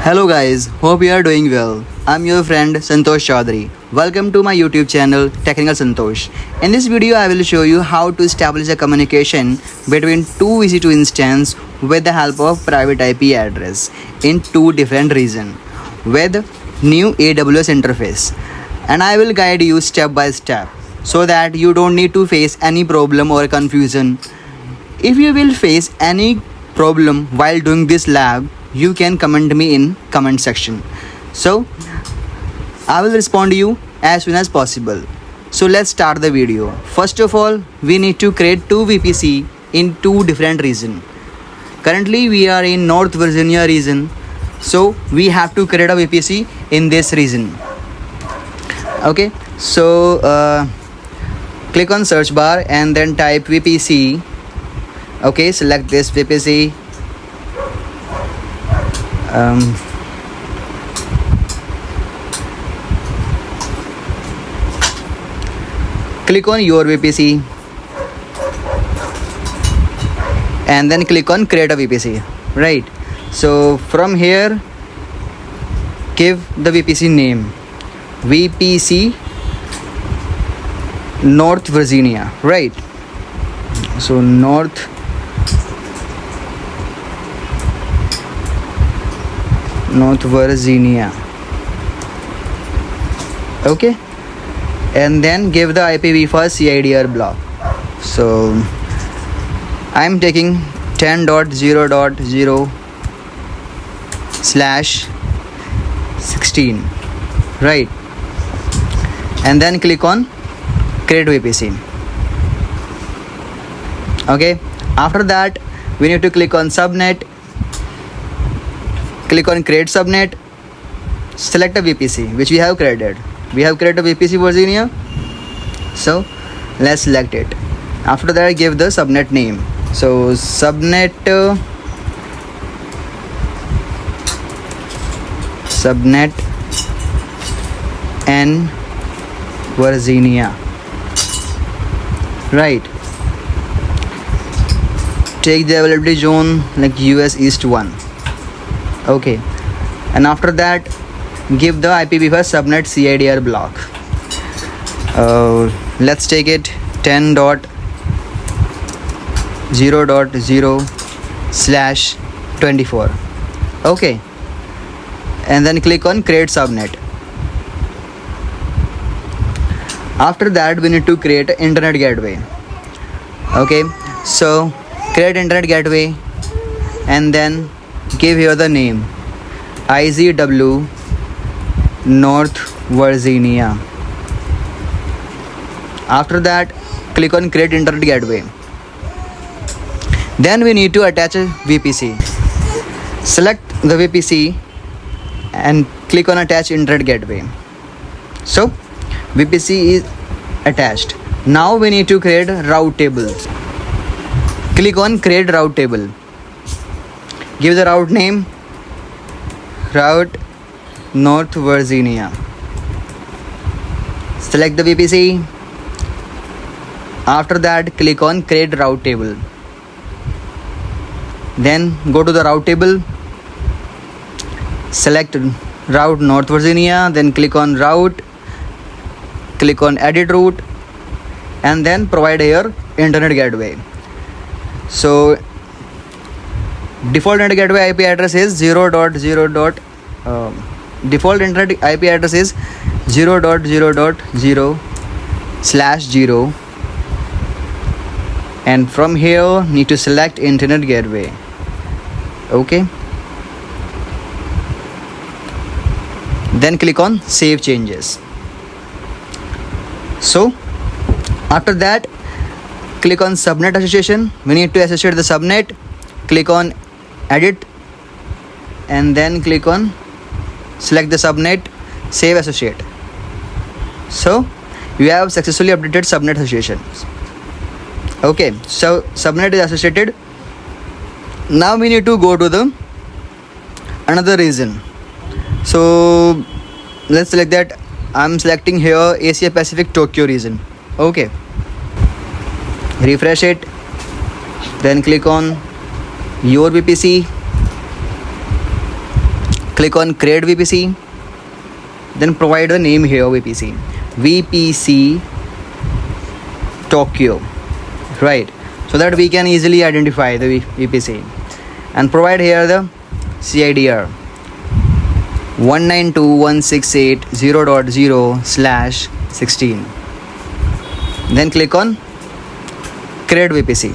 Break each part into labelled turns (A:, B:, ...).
A: Hello guys, hope you are doing well. I'm your friend Santosh Chaudhary. Welcome to my YouTube channel Technical Santosh. In this video I will show you how to establish a communication between two EC2 instances with the help of private IP address in two different regions with new AWS interface. And I will guide you step by step so that you don't need to face any problem or confusion. If you will face any problem while doing this lab, you can comment me in comment section. So I will respond to you as soon as possible. So let's start the video. First of all, we need to create two VPC in two different regions. Currently we are in North Virginia region, so we have to create a VPC in this region. Okay, so click on search bar and then type VPC. Okay, select this VPC. Click on your VPC and then click on create a VPC. Right, so from here give the VPC name VPC North Virginia. Right, so North Virginia. Okay, and then give the IPv for CIDR block. So I'm taking 10.0.0/16. right, and then click on create VPC. Okay, after that we need to click on subnet. Click on create subnet, select a VPC which we have created. We have created a VPC Virginia, so let's select it. After that give the subnet name. So subnet N Virginia. Right, take the availability zone like US East 1. Okay, and after that give the IPv4 subnet CIDR block. Let's take it 10.0.0/24. Okay, and then click on create subnet. After that we need to create an internet gateway. Okay, so create internet gateway and then give here the name IZW North Virginia. After that click on create internet gateway. Then we need to attach a VPC. Select the VPC and click on attach internet gateway. So VPC is attached. Now we need to create route table. Click on create route table. Give the route name route North Virginia. Select the VPC. After that click on create route table. Then go to the route table, select route North Virginia, then click on route, click on edit route, and then provide here internet gateway. So default internet gateway IP address is 0.0. Default internet IP address is 0.0.0/0, and from here need to select internet gateway. Okay, then click on save changes. So after that click on subnet association. We need to associate the subnet. Click on edit and then click on select the subnet, save associate. So you have successfully updated subnet associations. Okay, so subnet is associated. Now we need to go to the another region. So let's select that. I'm selecting here Asia Pacific Tokyo region. Okay, refresh it, then click on your VPC, click on create VPC, then provide the name here VPC, VPC Tokyo, right, so that we can easily identify the VPC, and provide here the CIDR 192.168.0.0/16. Then click on create VPC.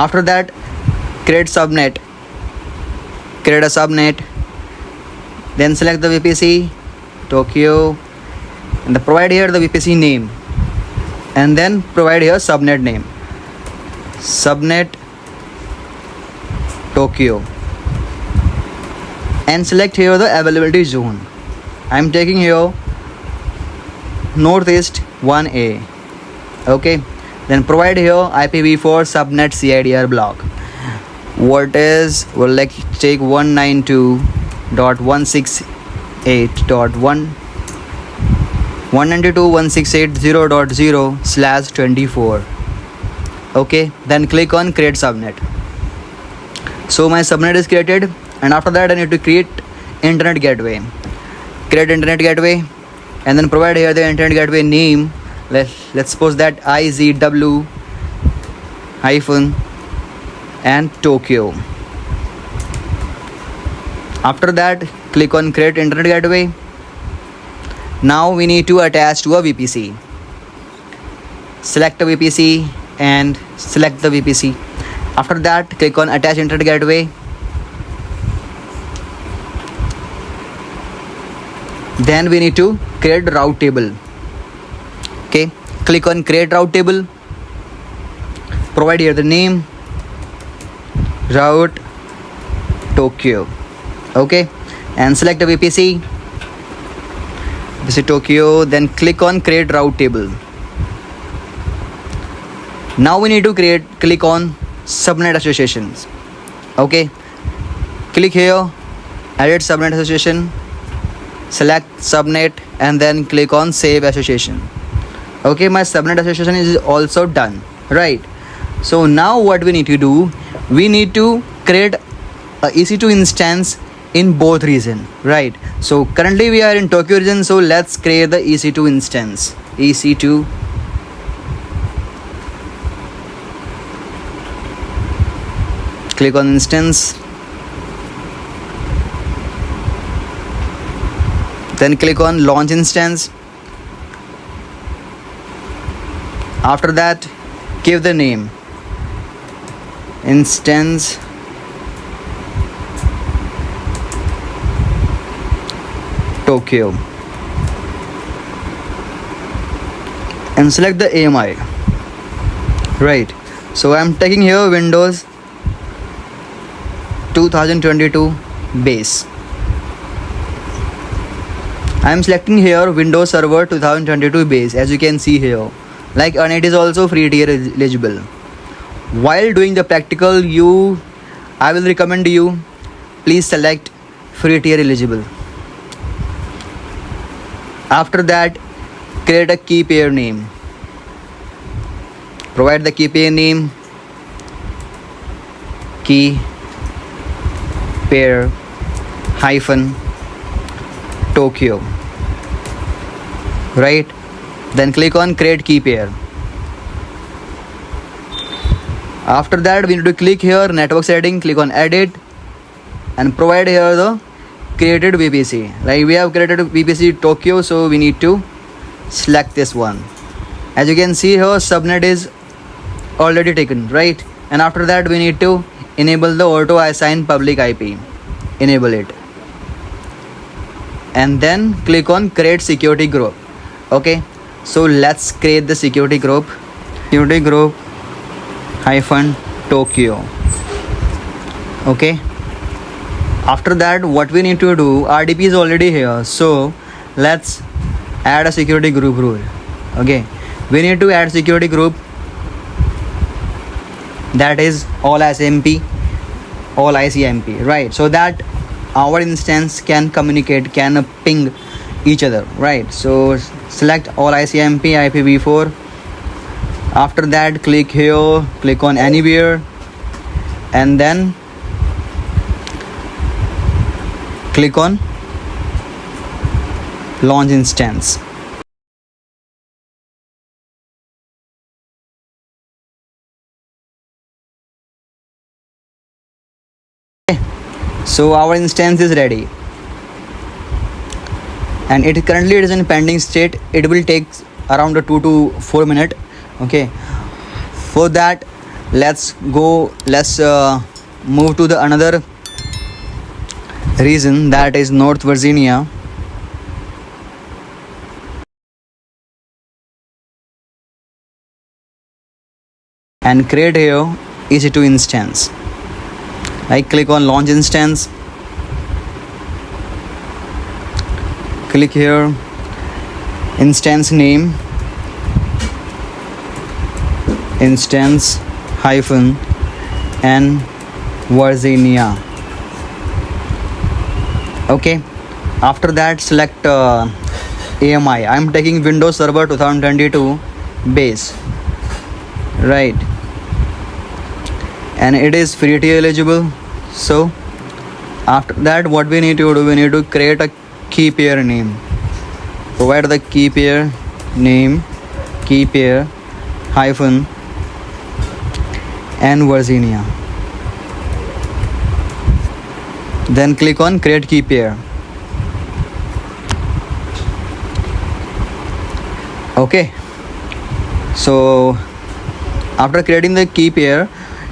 A: After that, create subnet, create a subnet, then select the VPC Tokyo and provide here the VPC name, and then provide here subnet name, subnet Tokyo, and select here the availability zone. I am taking here Northeast 1A. Okay, then provide here IPv4 subnet CIDR block. What is, well, like take 192.168.0.0/24. Okay, then click on create subnet. So my subnet is created, and after that I need to create internet gateway. Create internet gateway, and then provide here the internet gateway name. Let's suppose that IZW hyphen and Tokyo. After that, click on create internet gateway. Now we need to attach to a VPC. Select a VPC and select the VPC. After that, click on attach internet gateway. Then we need to create route table. Okay, click on create route table. Provide here the name route Tokyo. Okay, and select the VPC Tokyo. Then click on create route table. Now we need to click on subnet associations. Okay, click here, edit subnet association, select subnet, and then click on save association. Okay, my subnet association is also done, right? So now what we need to do, we need to create a EC2 instance in both region, right? So currently we are in Tokyo region, so let's create the EC2 instance. EC2 click on instance, then click on launch instance. After that, give the name instance Tokyo and select the AMI, right? So I'm taking here Windows 2022 base. I am selecting here Windows Server 2022 base, as you can see here, and it is also free tier eligible. While doing the practical, I will recommend you, please select free tier eligible. After that, create a key pair name. Provide the key pair name, key pair hyphen Tokyo, right? Then click on create key pair. After that, we need to click here network setting, click on edit, and provide here the created VPC. We have created VPC Tokyo, so we need to select this one. As you can see here, subnet is already taken, right? And after that, we need to enable the auto assign public IP. Enable it, and then click on create security group. Okay, so let's create the security group hyphen Tokyo. Okay, after that, what we need to do, RDP is already here, so let's add a security group rule. Okay, we need to add security group, that is all ICMP, right? So that our instance can communicate, can ping each other, right? So select all ICMP IPv4. After that, click here, click on anywhere, and then click on launch instance. Okay. So our instance is ready, and it is in pending state. It will take around 2 to 4 minutes. Okay, for that let's move to the another region, that is North Virginia. And create here EC2 instance. I click on launch instance, click here instance name, instance hyphen and Virginia. Okay, after that select AMI. I am taking Windows Server 2022 base, right, and it is free tier eligible. So after that, what we need to do, we need to create a key pair name. Provide the key pair name, key pair hyphen and Virginia. Then click on create key pair. Okay, so after creating the key pair,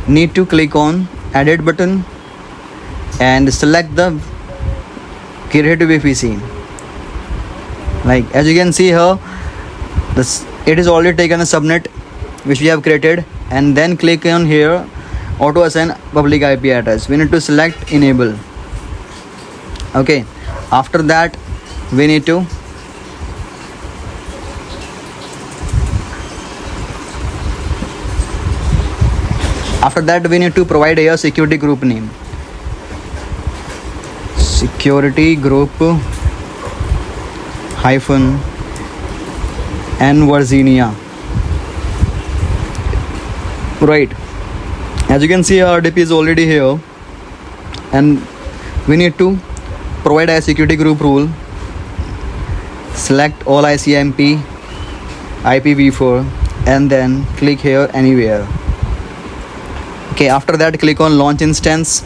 A: need to click on edit button and select the create VPC. Like as you can see here, it is already taken a subnet which we have created, and then click on here auto assign public IP address. We need to select enable. Okay, after that we need to provide a security group name, security group hyphen and Virginia. Right, as you can see our RDP is already here, and we need to provide a security group rule. Select all ICMP IPv4 and then click here anywhere. Okay, after that click on launch instance.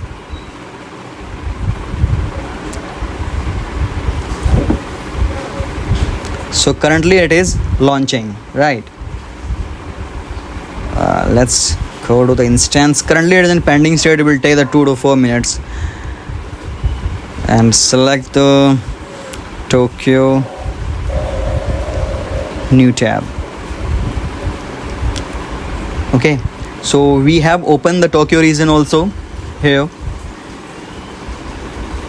A: So currently it is launching, right? Let's go to the instance. Currently it is in pending state. It will take the 2 to 4 minutes. And select the Tokyo, new tab. Okay, so we have opened the Tokyo region also here,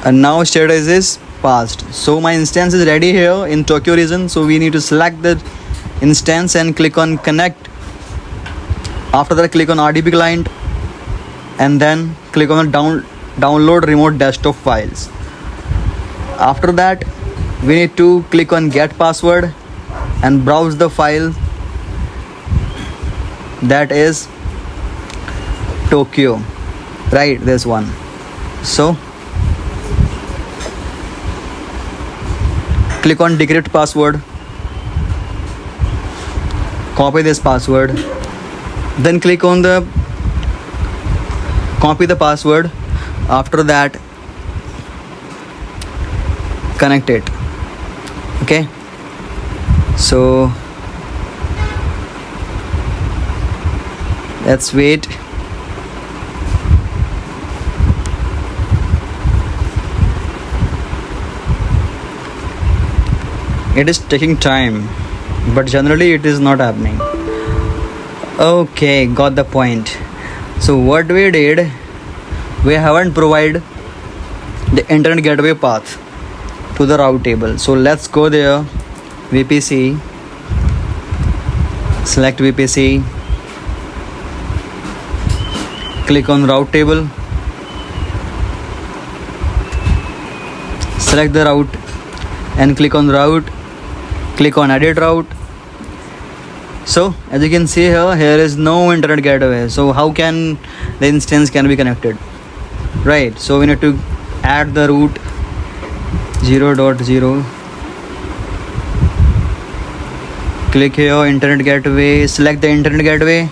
A: and now status is passed. So my instance is ready here in Tokyo region. So we need to select the instance and click on connect. After that click on RDP client and then click on download remote desktop files. After that we need to click on get password and browse the file, that is Tokyo, right, this one. So click on decrypt password, copy this password, then click on the copy the password. After that connect it. Okay, so let's wait. It is taking time, but generally it is not happening. Okay, got the point. So what we did, we haven't provided the internet gateway path to the route table. So let's go there, VPC, select VPC, click on route table, select the route and click on route, click on edit route. So as you can see here is no internet gateway. So how can the instance can be connected, right? So we need to add the route 0.0. Click here, internet gateway, select the internet gateway,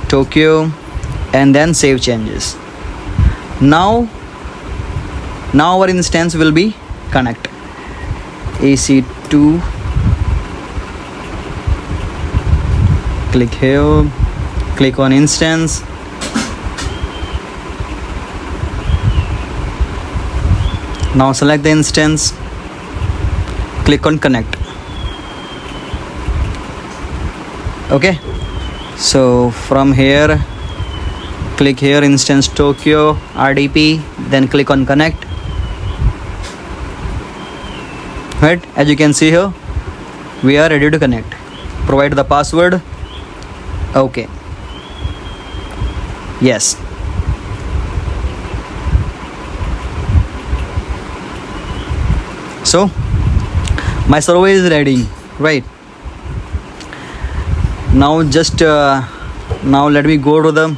A: Tokyo, and then save changes. Now our instance will be connect AC2. Click here, click on instance. Now select the instance, click on connect. Okay, so from here, click here, instance Tokyo RDP, then click on connect. Right, as you can see here, we are ready to connect. Provide the password. Okay, yes. So my server is ready, right? Now just now let me go to the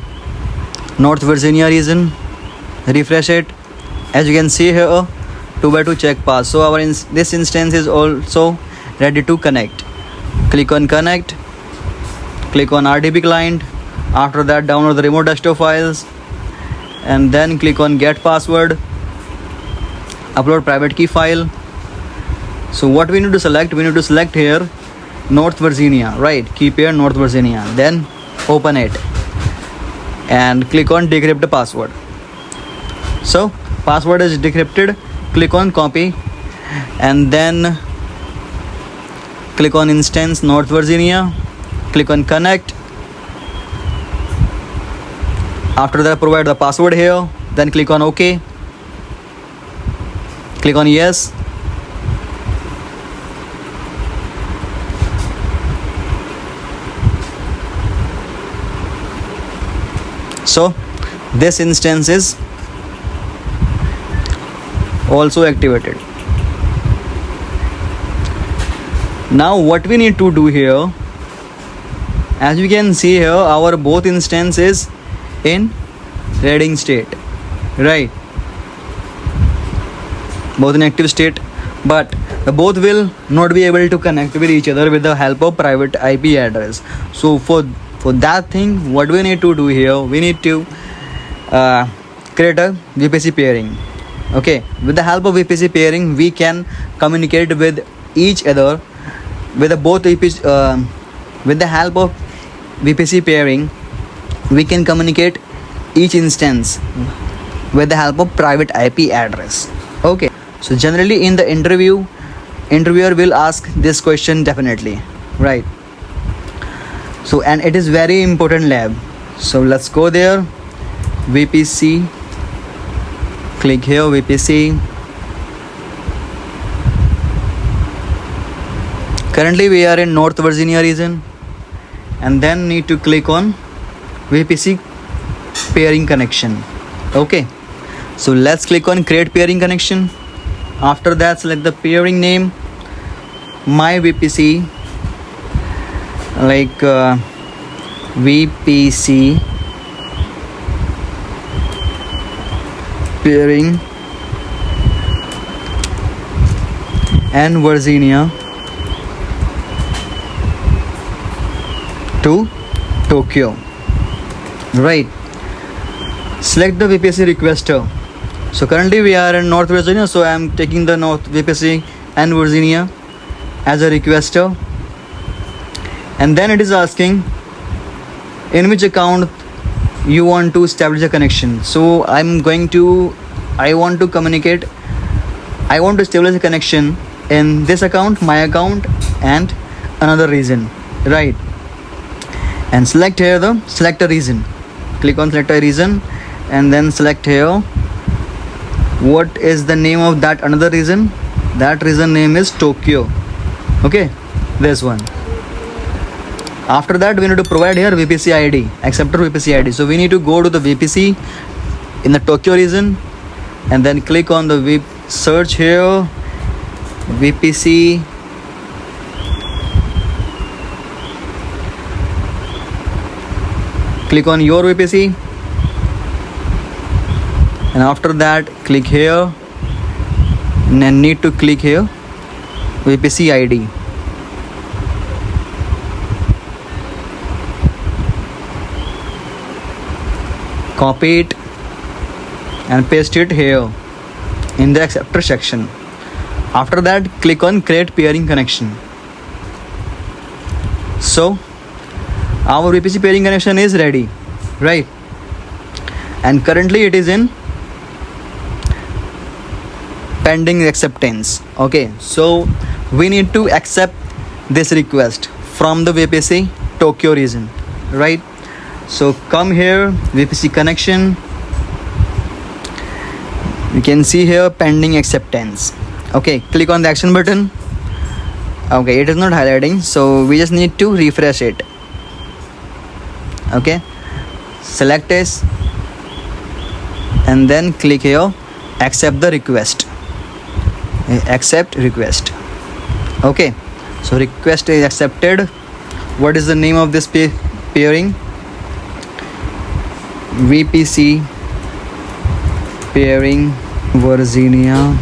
A: North Virginia region, refresh it. As you can see here, 2x2 check pass. So our this instance is also ready to connect. Click on connect, click on RDP client. After that, download the remote desktop files, and then click on get password, upload private key file. So what we need to select, we need to select here North Virginia, right? Keep here North Virginia, then open it and click on decrypt password. So password is decrypted. Click on copy and then click on instance North Virginia, click on connect. After that, provide the password here, then click on OK, click on yes. So this instance is also activated. Now what we need to do here, as you can see here, our both instances in reading state, right? Both in active state, but both will not be able to connect with each other with the help of private IP address. So for that thing, what we need to do here, we need to create a VPC peering. Okay, with the help of VPC peering, we can communicate with each other with both VPC. With the help of VPC peering, we can communicate each instance with the help of private IP address. Okay, so generally in the interviewer will ask this question definitely, right? So, and it is very important lab. So let's go there. VPC, click here, VPC. Currently we are in North Virginia region, and then need to click on VPC peering connection. Okay, so let's click on create peering connection. After that, select the peering name, my VPC, like VPC peering and Virginia to Tokyo, right? Select the VPC requester. So currently we are in North Virginia, so I am taking the North VPC and Virginia as a requester, and then it is asking in which account you want to establish a connection. So I want to establish a connection in this account, my account, and another region, right? And select here select a region. Click on select a region and then select here what is the name of that another region. That region name is Tokyo. Okay, this one. After that, we need to provide here VPC ID, acceptor VPC ID. So we need to go to the VPC in the Tokyo region and then click on the search here, VPC click on your VPC and after that click here, and then need to click here VPC ID. Copy it and paste it here in the acceptor section. After that click on create peering connection. So our VPC peering connection is ready, right? And currently it is in pending acceptance. Okay, so we need to accept this request from the VPC Tokyo region, right? So come here, VPC connection. You can see here pending acceptance. Okay, click on the action button. Okay, it is not highlighting, so we just need to refresh it. Okay, select this and then click here accept the request. Accept request. Okay, so request is accepted. What is the name of this peering? VPC Peering Virginia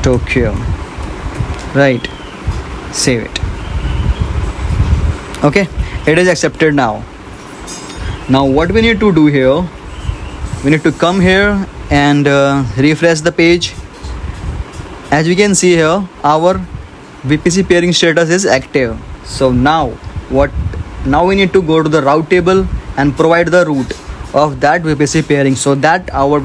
A: Tokyo, right? Save it. Okay, it is accepted now. Now what we need to do here, we need to come here and refresh the page. As you can see here, our VPC peering status is active. So now we need to go to the route table and provide the route of that VPC peering, so that our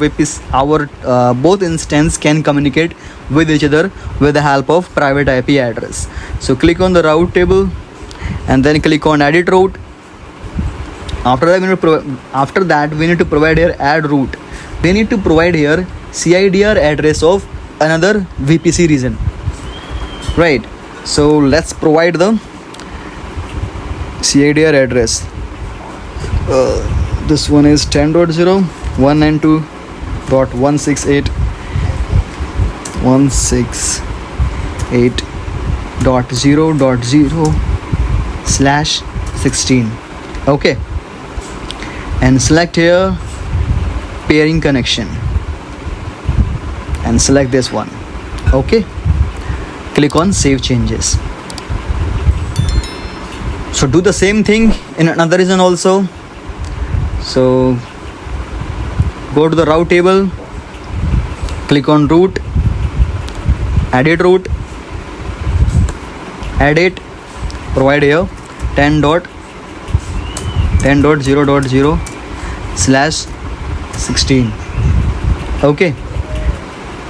A: both instances can communicate with each other with the help of private IP address. So click on the route table and then click on edit route. After that we need to provide here add route. We need to provide here CIDR address of another VPC region, right? So let's provide the CIDR address. This one is 10.0 192.168.0.0/16. Okay, and select here peering connection and select this one. Okay, click on save changes. So do the same thing in another region also. So go to the route table, click on route, edit route, edit, provide here 10.0.0/16. Okay,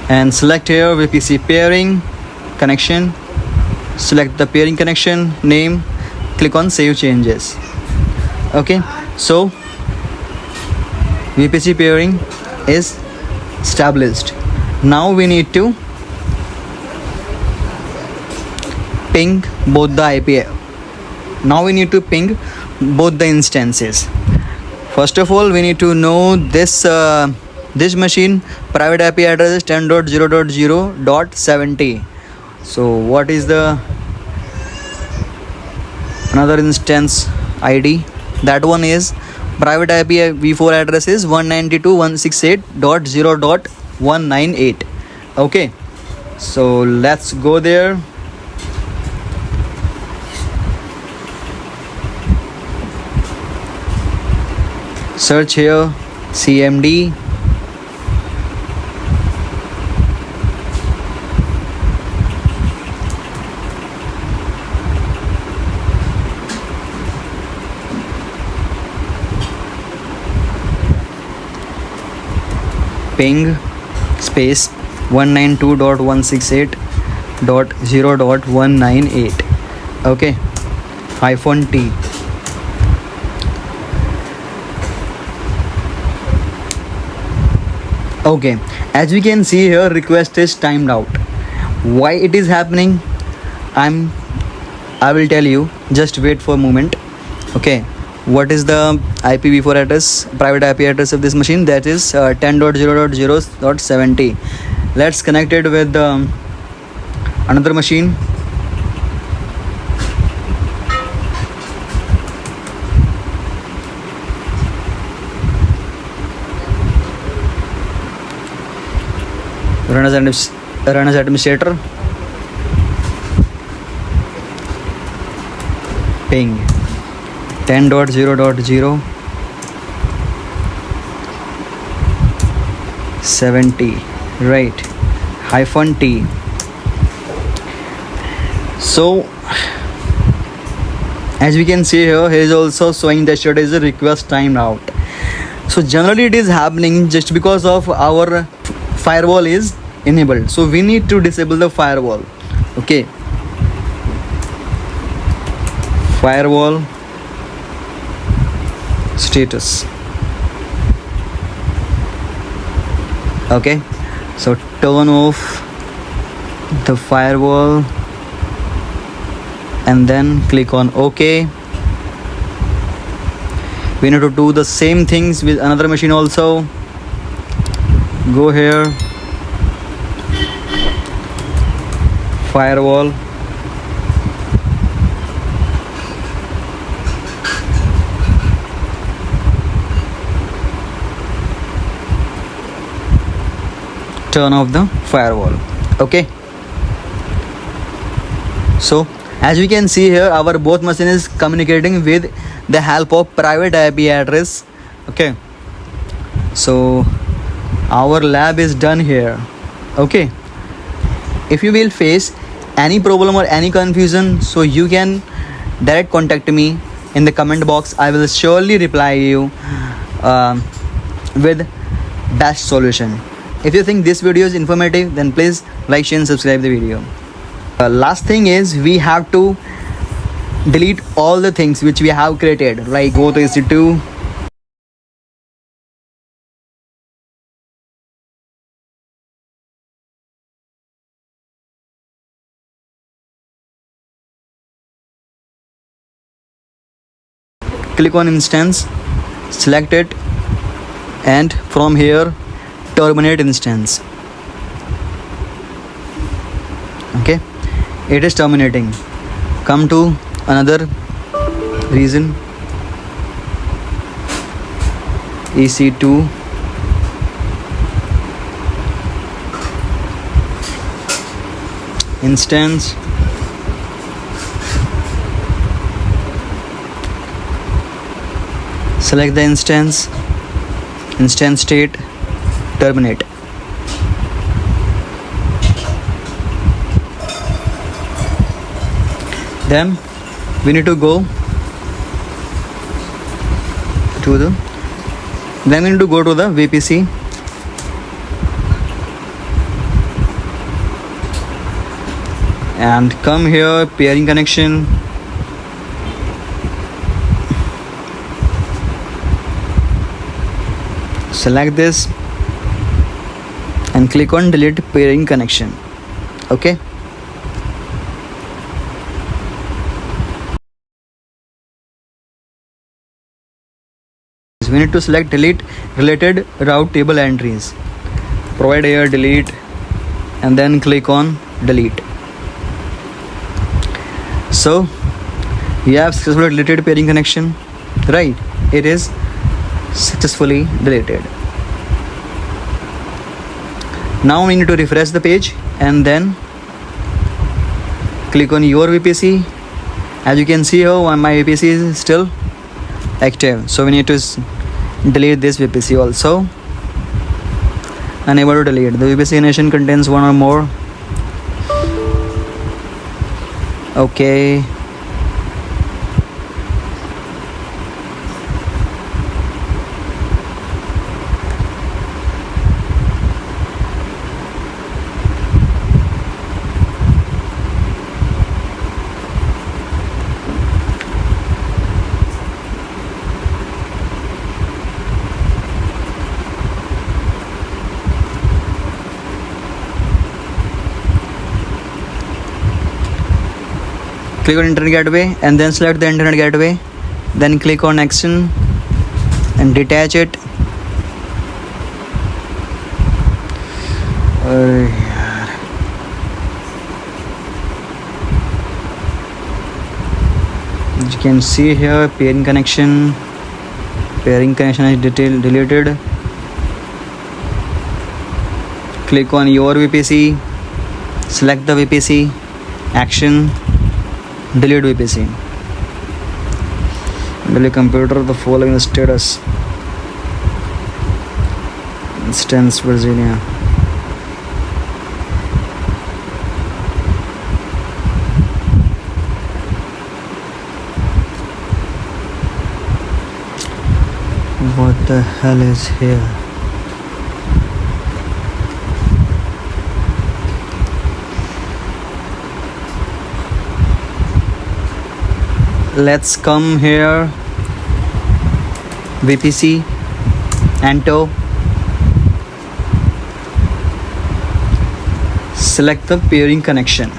A: and select here VPC peering connection, select the peering connection name, click on save changes. Okay, so VPC peering is established. Now we need to ping both the IP. Now we need to ping both the instances. First of all, we need to know this machine private IP address is 10.0.0.70. So what is the another instance ID? That one is private IP v4 address is 192.168.0.198. Okay, so let's go there. Search here CMD, ping space 192.168.0.198. okay, -T. Okay, as we can see here, request is timed out. Why it is happening, I will tell you, just wait for a moment. Okay, what is the IPv4 address, private IP address of this machine? That is 10.0.0.70. Let's connect it with another machine. run as administrator. Ping 10.0.0 70, right, -t. So as we can see here, he is also showing the status is request timed out. So generally it is happening just because of our firewall is enabled, so we need to disable the firewall. Okay, firewall status. Okay, so turn off the firewall and then click on OK. We need to do the same things with another machine also. Go here, firewall, turn off the firewall. Okay, so as we can see here, our both machine is communicating with the help of private IP address. Okay, so our lab is done here. Okay, if you will face any problem or any confusion, so you can direct contact me in the comment box. I will surely reply you with best solution. If you think this video is informative, then please like, share and subscribe the video. Last thing is, we have to delete all the things which we have created, like go to EC2, click on instance, select it, and from here terminate instance. Okay, it is terminating. Come to another reason, EC2, instance, select the instance state, terminate. Then we need to go to the VPC, and come here, peering connection, select this and click on delete peering connection. Okay, we need to select delete related route table entries, provide here delete, and then click on delete. So we have successfully deleted peering connection, right? It is successfully deleted. Now we need to refresh the page and then click on your VPC. As you can see here, my VPC is still active, so we need to delete this VPC also. Unable to delete. The VPC connection contains one or more. Okay, click on internet gateway and then select the internet gateway, then click on action and detach it. As you can see here, peering connection is deleted. Click on your VPC, select the VPC, action, delete VPC. Delete computer, the following status: instance Virginia. What the hell is here? Let's come here, VPC, enter, select the peering connection.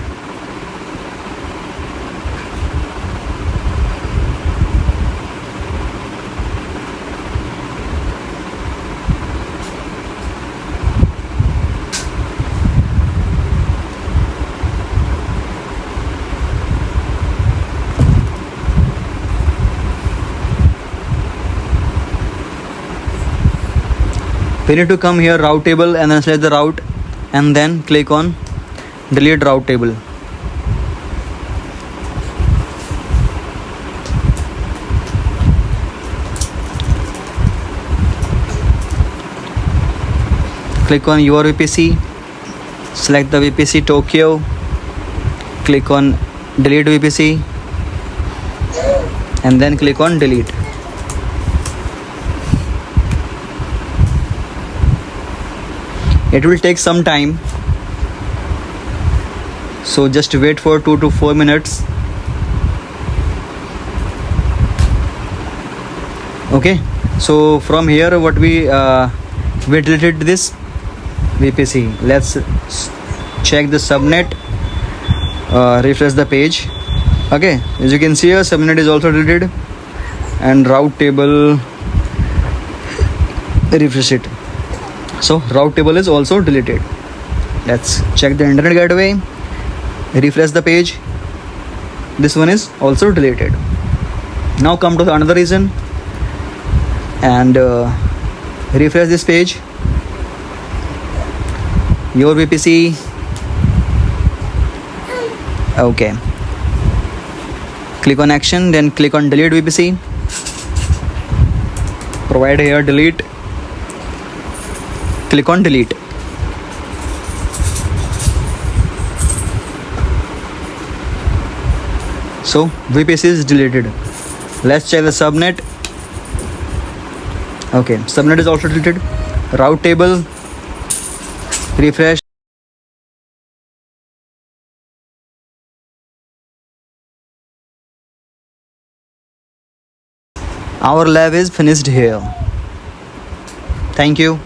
A: We need to come here, route table, and then select the route, and then click on delete route table. Click on your VPC, select the VPC Tokyo, click on delete VPC, and then click on delete. It will take some time, so just wait for 2 to 4 minutes. Okay, so from here what we deleted this VPC. Let's check the subnet, refresh the page. Okay, as you can see here, subnet is also deleted, and route table, refresh it. So route table is also deleted. Let's check the internet gateway, refresh the page. This one is also deleted. Now come to another reason and refresh this page. Your VPC. Okay. Click on action, then click on delete VPC. Provide here delete. Click on delete. So VPC is deleted. Let's check the subnet. Okay, subnet is also deleted. Route table, refresh. Our lab is finished here. Thank you.